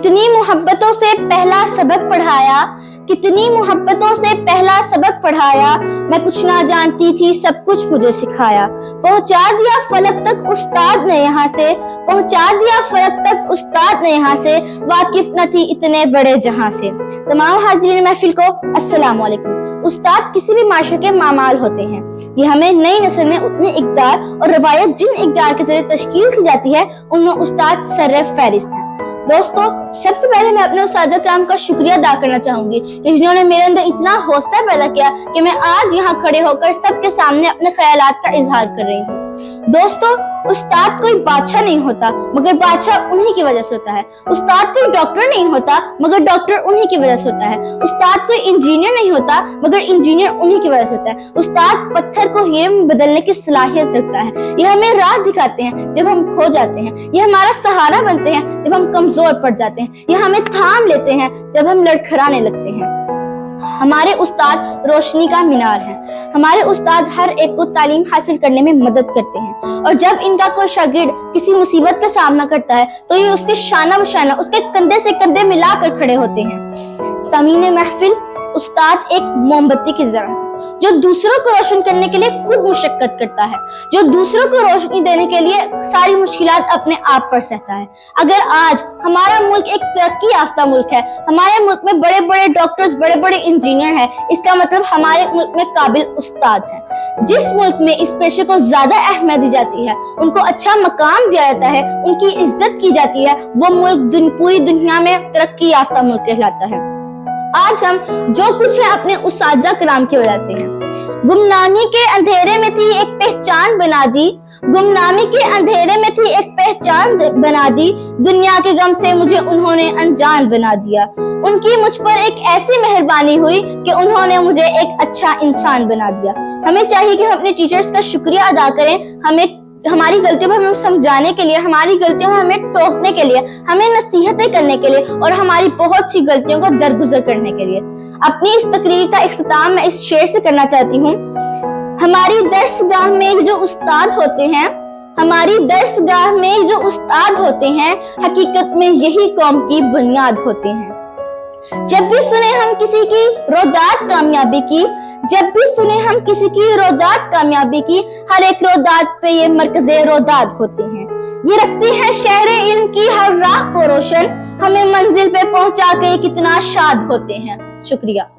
कितनी मोहब्बतों से पहला सबक पढ़ाया, कितनी मोहब्बतों से पहला सबक पढ़ाया, मैं कुछ ना जानती थी सब कुछ मुझे सिखाया। पहुंचा दिया फलक तक उस्ताद ने यहाँ से, पहुंचा दिया फलक तक उस्ताद ने यहाँ से, वाकिफ न थी इतने बड़े जहां से। तमाम हाज़रीन महफिल को अस्सलाम वालेकुम। उस्ताद किसी भी माशरे के मामाल होते हैं। ये हमें नई नस्ल में उतने इक़दार और रवायत जिन इक़दार के जरिए तश्कील की जाती है उनमें उस्ताद सर्रे फहरिस्त हैं। दोस्तों, सबसे पहले मैं अपने उस्ताद कराम का शुक्रिया अदा करना चाहूंगी कि जिन्होंने मेरे अंदर इतना हौसला पैदा किया कि मैं आज यहाँ खड़े होकर सबके सामने अपने ख्यालात का इजहार कर रही हूँ। दोस्तों, उस्ताद कोई बादशाह नहीं होता मगर बादशाह उन्हीं की वजह से होता है। उस्ताद कोई डॉक्टर नहीं होता मगर डॉक्टर उन्हीं की वजह से होता है। उस्ताद कोई इंजीनियर नहीं होता मगर इंजीनियर उन्हीं की वजह से होता है। उस्ताद पत्थर को हीरे में बदलने की सलाहियत रखता है। ये हमें राह दिखाते हैं जब हम खो जाते हैं, ये हमारा सहारा बनते हैं जब हम कमजोर पड़ जाते हैं, ये हमें थाम लेते हैं जब हम लड़खड़ाने लगते हैं। हमारे उस्ताद रोशनी का मीनार हैं। हमारे उस्ताद हर एक को तालीम हासिल करने में मदद करते हैं और जब इनका कोई शागिर्द किसी मुसीबत का सामना करता है तो ये उसके शाना बशाना उसके कंधे से कंधे मिलाकर खड़े होते हैं। सामीने महफिल, उस्ताद एक मोमबत्ती की तरह जो दूसरों को रोशन करने के लिए खुद मुशक्कत करता है, जो दूसरों को रोशनी देने के लिए सारी मुश्किलात अपने आप पर सहता है। अगर आज हमारा मुल्क एक तरक्की याफ्ता मुल्क है, हमारे मुल्क में बड़े बड़े डॉक्टर्स, बड़े बड़े इंजीनियर हैं, इसका मतलब हमारे मुल्क में काबिल उस्ताद हैं। जिस मुल्क में इस पेशे को ज्यादा अहमियत दी जाती है, उनको अच्छा मकाम दिया जाता है, उनकी इज्जत की जाती है, वो मुल्क पूरी दुनिया में तरक्की याफ्ता मुल्क कहलाता है। आज हम जो कुछ है अपने उस्ताद कराम की वजह से हैं। गुमनामी के अंधेरे में थी एक पहचान बना दी, गुमनामी के अंधेरे में थी एक पहचान बना दी, दुनिया के गम से मुझे उन्होंने अनजान बना दिया। उनकी मुझ पर एक ऐसी मेहरबानी हुई कि उन्होंने मुझे एक अच्छा इंसान बना दिया। हमें चाहिए कि हम अपने टीचर्स का शुक्रिया अदा करें, हमें हमारी गलतियों पर हमें समझाने के लिए, हमारी गलतियों में हमें टोकने के लिए, हमें नसीहतें करने के लिए और हमारी बहुत सी गलतियों को दरगुजर करने के लिए। अपनी इस तकरीर का इख्तिताम मैं इस शेर से करना चाहती हूँ। हमारी दर्सगाह में जो उस्ताद होते हैं, हमारी दर्सगाह में जो उस्ताद होते हैं, हकीकत में यही कौम की बुनियाद होते हैं। जब भी सुने हम किसी की रोदात कामयाबी की, जब भी सुने हम किसी की रोदात कामयाबी की, हर एक रोदात पे ये मरकज़े रोदात होते हैं। ये रखते हैं शहरे इल्म की हर राह को रोशन, हमें मंजिल पे पहुंचा के कितना शाद होते हैं। शुक्रिया।